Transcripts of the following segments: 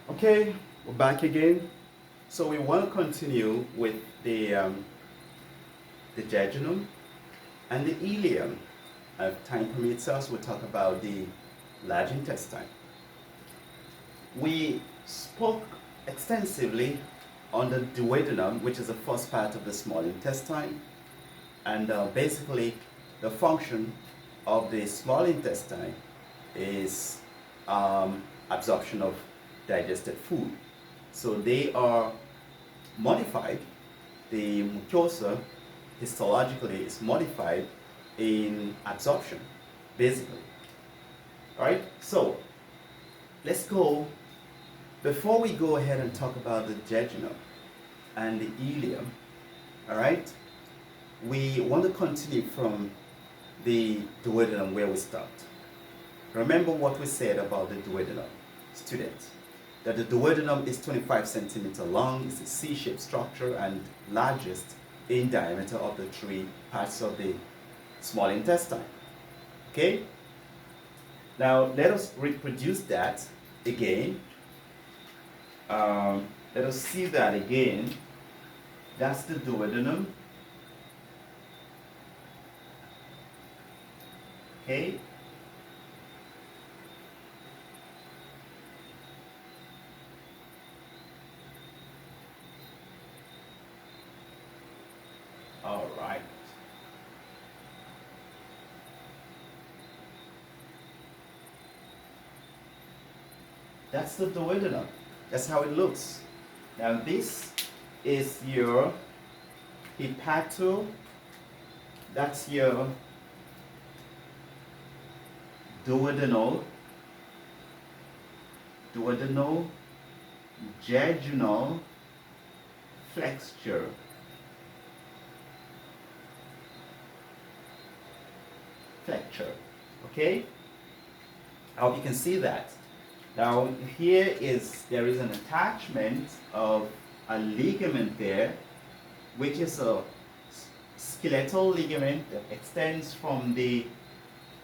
Okay, we're back again. So we want to continue with the jejunum and the ileum. If time permits us, we'll talk about the large intestine. We spoke extensively on the duodenum, which is the first part of the small intestine, and basically the function of the small intestine is absorption of digested food. So they are modified, the mucosa histologically is modified in absorption, basically. Alright, so let's go, before we go ahead and talk about the jejunum and the ileum, alright, we want to continue from the duodenum where we stopped. Remember what we said about the duodenum, students, that the duodenum is 25 centimeter long, it's a C-shaped structure and largest in diameter of the three parts of the small intestine. Okay? Now let us reproduce that again. Let us see that again. That's the duodenum. Okay? All right. That's the duodenum. That's how it looks. Now this is your hepato. That's your duodenal, jejunal flexure. Okay? I hope you can see that. Now here there is an attachment of a ligament there, which is a skeletal ligament that extends from the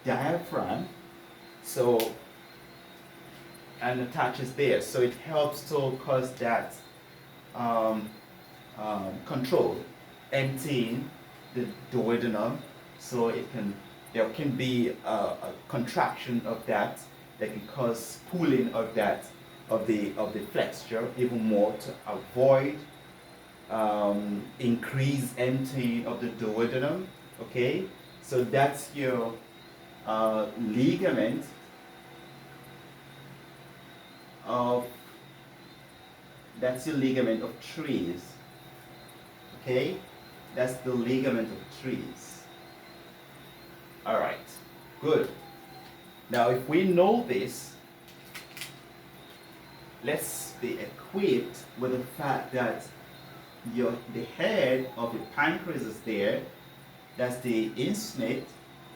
diaphragm, so, and attaches there, so it helps to cause that control, emptying the duodenum, so there can be a contraction of that can cause pulling of the flexure even more to avoid increased emptying of the duodenum. Okay, so that's your ligament of trees. Okay, that's the ligament of trees. All right, good. Now if we know this, let's be equipped with the fact that the head of the pancreas is there. That's the insnet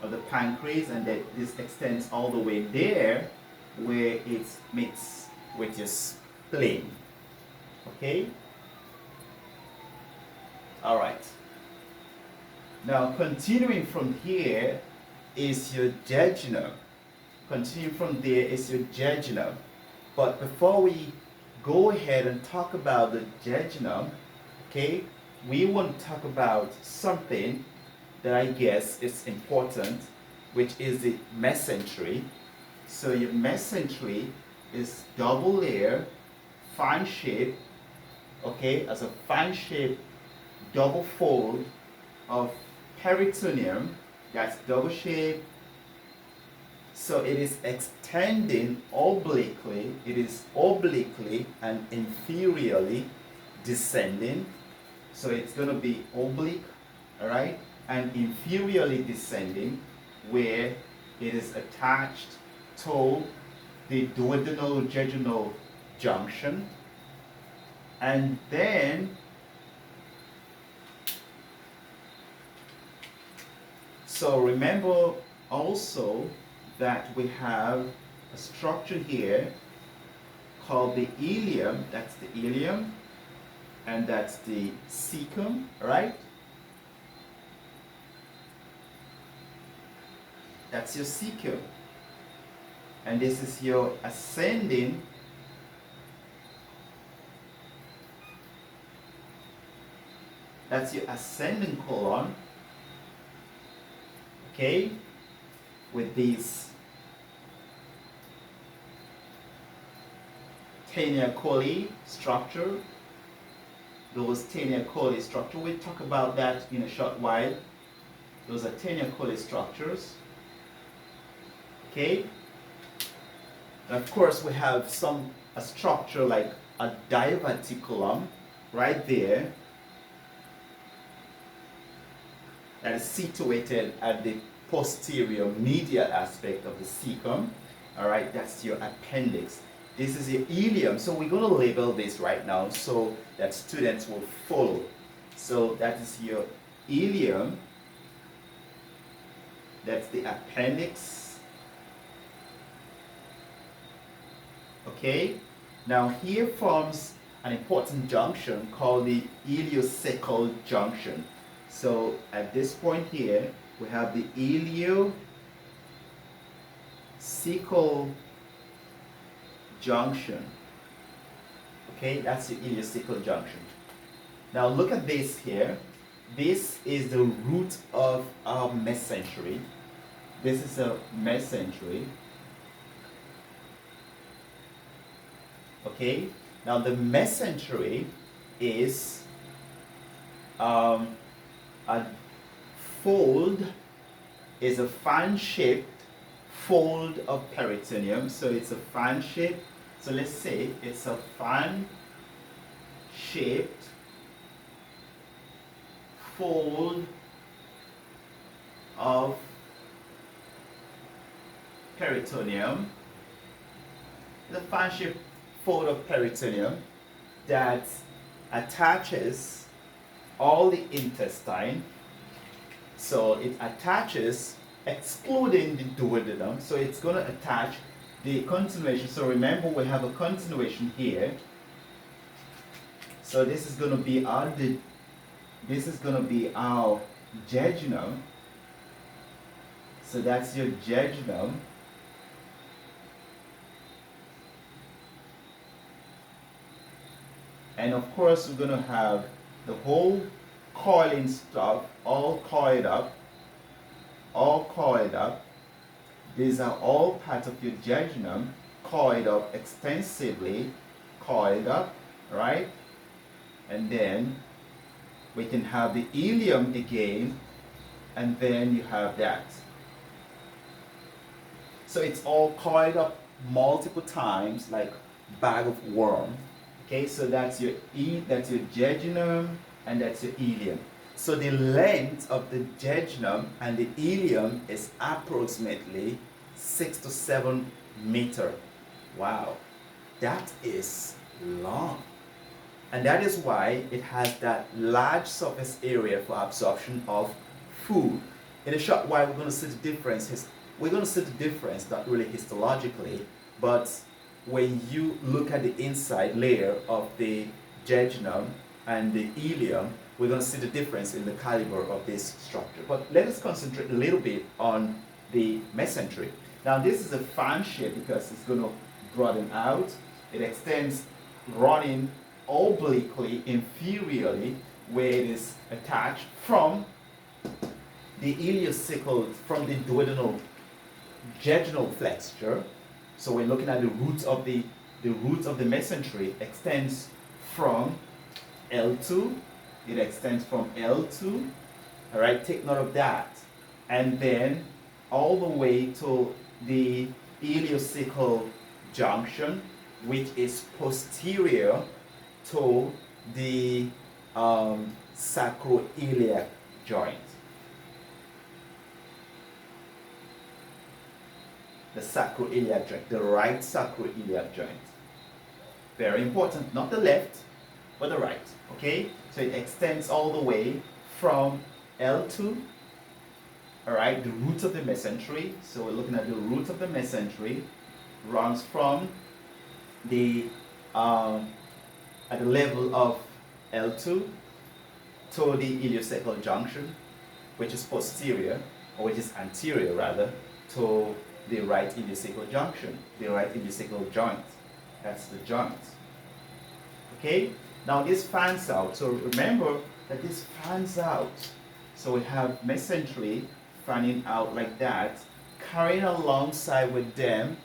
of the pancreas, and that this extends all the way there where it meets with your spleen. Okay? Alright. Now continuing from here is your jejunum. Continuing from there is your jejunum. But before we go ahead and talk about the jejunum, okay, we want to talk about something that I guess is important, which is the mesentery. So your mesentery is double layer, fan shape, okay, as a fan shape double fold of peritoneum. That's double shape. So it is extending obliquely, it is obliquely and inferiorly descending. So it's going to be oblique, all right, and inferiorly descending, where it is attached to the duodenal jejunal junction. And then, so remember also that we have a structure here called the ileum. That's the ileum, and that's the cecum, right? That's your cecum. And this is your ascending That's your ascending colon. Okay, with these tenea coli structure. Those tenea coli structure, we'll talk about that in a short while. Those are tenea coli structures. Okay. And of course, we have a structure like a diverticulum right there that is situated at the posterior medial aspect of the cecum. All right, that's your appendix. This is your ileum. So we're going to label this right now so that students will follow. So that is your ileum. That's the appendix. Okay. Now here forms an important junction called the Ileocecal Junction. So at this point here, we have the Ileocecal Junction. Okay, that's the Ileocecal Junction. Now look at this here. This is the root of our mesentery. This is a mesentery. Okay, now the mesentery is a fold, is a fan-shaped fold of peritoneum. So it's a fan-shaped, so let's say it's a fan-shaped fold of peritoneum. The fan-shaped fold of peritoneum that attaches all the intestine. So it attaches excluding the duodenum. So it's going to attach the continuation. So remember, we have a continuation here. So this is going to be our jejunum. So that's your jejunum. And of course, we're going to have the whole coiling stuff all coiled up. These are all part of your jejunum, coiled up extensively, coiled up, right? And then we can have the ileum again, and then you have that. So it's all coiled up multiple times like bag of worm. Okay, so that's your jejunum, and that's your ileum. So the length of the jejunum and the ileum is approximately 6 to 7 meters. Wow, that is long. And that is why it has that large surface area for absorption of food. In a short while, we're going to see the difference. We're going to see the difference, not really histologically, but when you look at the inside layer of the jejunum and the ileum, we're going to see the difference in the caliber of this structure. But let us concentrate a little bit on the mesentery. Now this is a fan shape because it's going to broaden out. It extends running obliquely inferiorly where it is attached from the ileocecal, from the duodenal jejunal flexure. So we're looking at the roots of the mesentery extends from L2. It extends from L2. All right, take note of that. And then all the way to the ileocecal junction, which is posterior to the sacroiliac joint. The sacroiliac joint, the right sacroiliac joint. Very important, not the left, but the right, okay? So it extends all the way from L2, all right, the root of the mesentery. So we're looking at the root of the mesentery, runs from the, at the level of L2 to the ileocecal junction, which is posterior, or which is anterior rather, to the right ileocecal junction, the right ileocecal joint. That's the joint. Okay? Now this fans out. So remember that this fans out. So we have mesentery fanning out like that, carrying alongside with them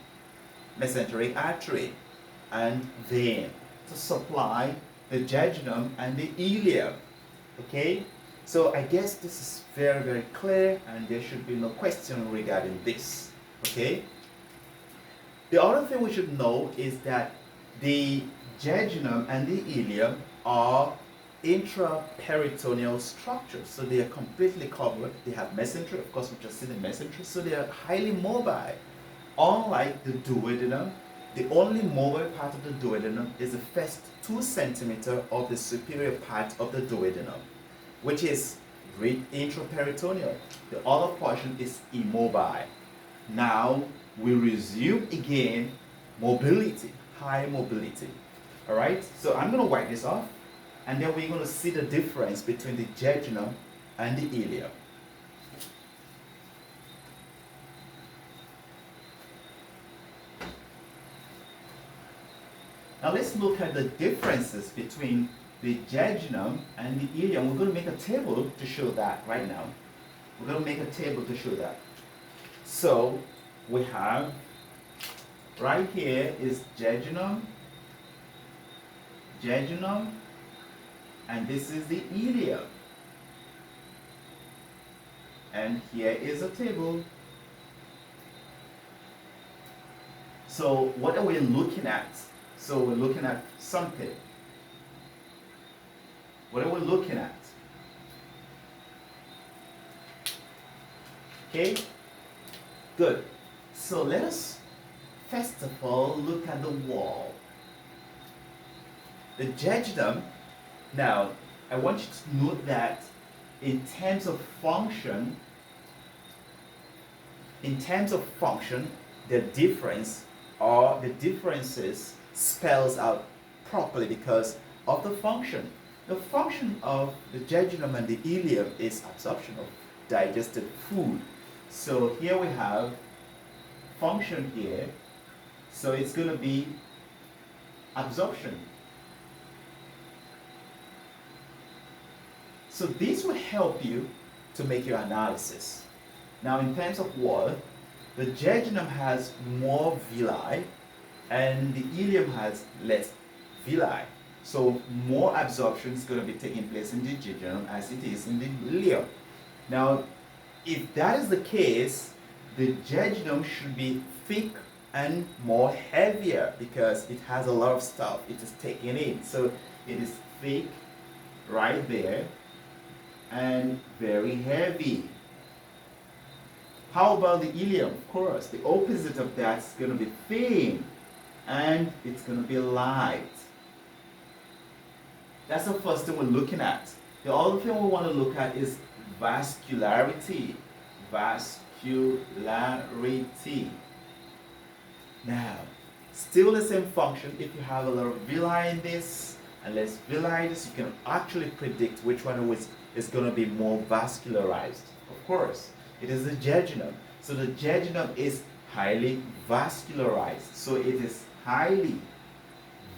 mesenteric artery and vein to supply the jejunum and the ileum. Okay, so I guess this is very, very clear, and there should be no question regarding this. Okay, the other thing we should know is that the jejunum and the ileum are intraperitoneal structures, so they are completely covered. They have mesentery, of course, we just see the mesentery, so they are highly mobile. Unlike the duodenum, the only mobile part of the duodenum is the first 2 centimeters of the superior part of the duodenum, which is intraperitoneal. The other portion is immobile. Now we resume again mobility, high mobility. All right, so I'm going to wipe this off, and then we're going to see the difference between the jejunum and the ileum. Now let's look at the differences between the jejunum and the ileum. We're going to make a table to show that right now. We're going to make a table to show that. So we have right here is jejunum, and this is the ileum. And here is a table. So what are we looking at? So we're looking at something. What are we looking at? Okay, good. So let us first of all look at the wall. The jejunum. Now, I want you to note that in terms of function, the differences spells out properly because of the function. The function of the jejunum and the ileum is absorption of digested food. So here we have function here. So it's going to be absorption. So this will help you to make your analysis. Now in terms of wall, the jejunum has more villi and the ileum has less villi. So more absorption is going to be taking place in the jejunum as it is in the ileum. Now, if that is the case, the jejunum should be thick and more heavier because it has a lot of stuff it is taking in. So it is thick right there and very heavy. How about the ileum? Of course, the opposite of that is going to be thin and it's going to be light. That's the first thing we're looking at. The other thing we want to look at is vascularity. Vascularity. Now, still the same function. If you have a lot of villi in this and less villi in this, you can actually predict which one is going to be more vascularized. Of course, it is the jejunum. So the jejunum is highly vascularized. So it is highly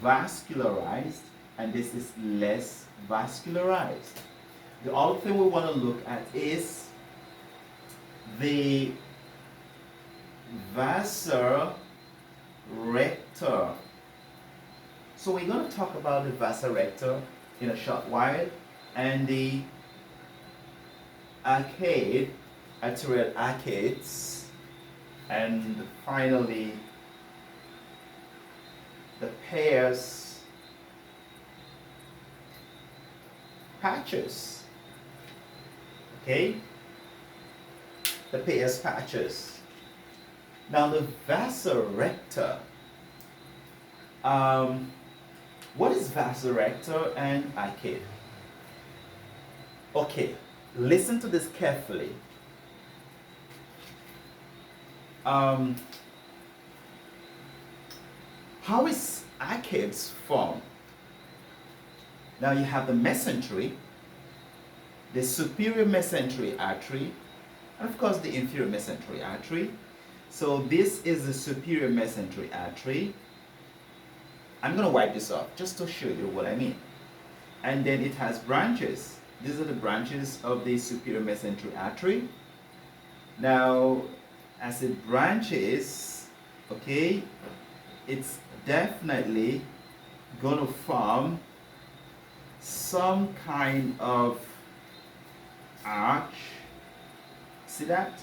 vascularized, and this is less vascularized. The other thing we want to look at is the Vasa Recta. So we're going to talk about the Vasa Recta in a short while, and the arcade, arterial arcades, and finally the pairs patches. Okay, the pairs patches. Now the Vasa Recta. What is Vasa Recta and arcade? Okay, listen to this carefully. How is arcades formed? Now you have the mesentery, the superior mesentery artery, and of course the inferior mesentery artery. So this is the superior mesentery artery. I'm going to wipe this off just to show you what I mean. And then it has branches. these are the branches of the superior mesenteric artery. Now, as it branches, okay, it's definitely going to form some kind of arch. See that?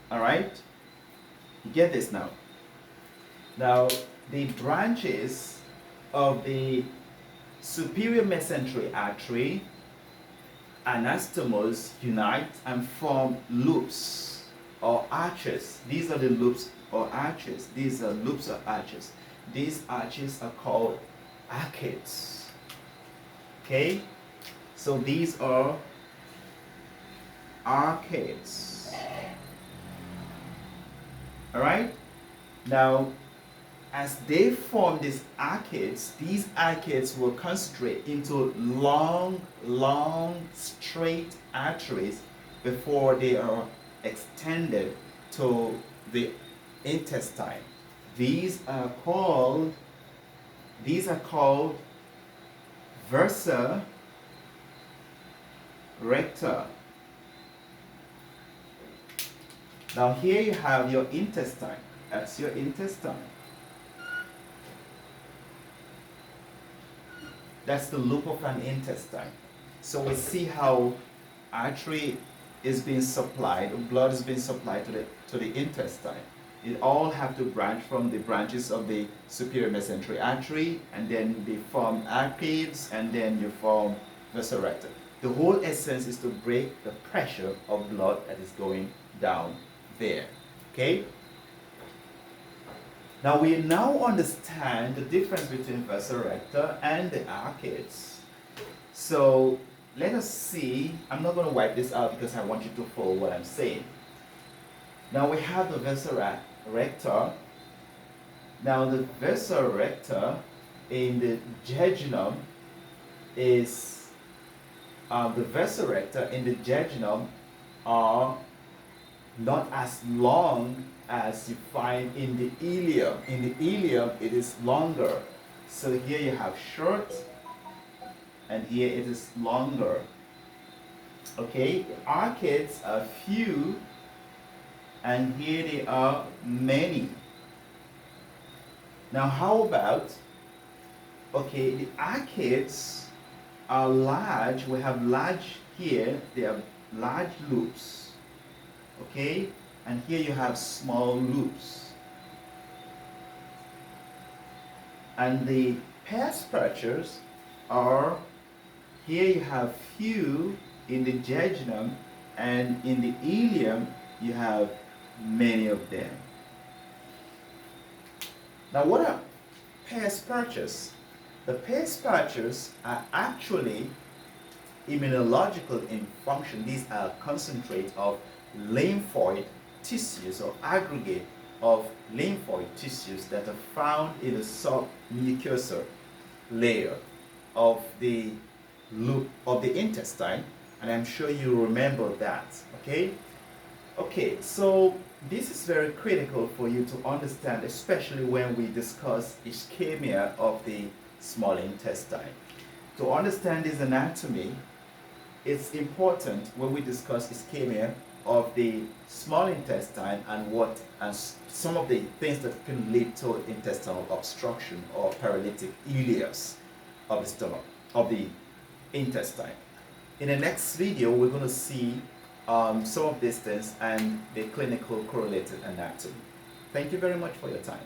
All right, you get this now. Now, the branches of the superior mesenteric artery, anastomosis, unite and form loops or arches. These are the loops or arches. These are loops or arches. These arches are called arcades. Okay, so these are arcades. All right, now as they form these arcades will concentrate into long straight arteries before they are extended to the intestine. These are called Vasa Recta. Now here you have your intestine. That's your intestine. That's the loop of an intestine. So we see how artery is being supplied, blood is being supplied to the intestine. It all have to branch from the branches of the superior mesenteric artery, and then they form arcades, and then you form Vasa Recta. The whole essence is to break the pressure of blood that is going down there. Okay? Now we now understand the difference between Vasa Recta and the arcades. So let us see. I'm not going to wipe this out because I want you to follow what I'm saying. Now we have the Vasa Recta. Now the Vasa Recta in the jejunum is the Vasa Recta in the jejunum are not as long as you find in the ileum. In the ileum, it is longer. So here you have short, and here it is longer. Okay, the arcades are few, and here they are many. Now how about, okay, the arcades are large. We have large here, they are large loops. Okay, and here you have small loops. And the pars spirituals are, here you have few in the jejunum, and in the ileum you have many of them. Now what are pars spirituals? The pars spirituals are actually immunological in function. These are concentrate of lymphoid tissues or aggregate of lymphoid tissues that are found in the submucosal layer of the loop of the intestine, and I'm sure you remember that. Okay, so this is very critical for you to understand, especially when we discuss ischemia of the small intestine. To understand this anatomy, it's important when we discuss ischemia of the small intestine and some of the things that can lead to intestinal obstruction or paralytic ileus of the stomach, of the intestine. In the next video, we're going to see some of these things and the clinical correlated anatomy. Thank you very much for your time.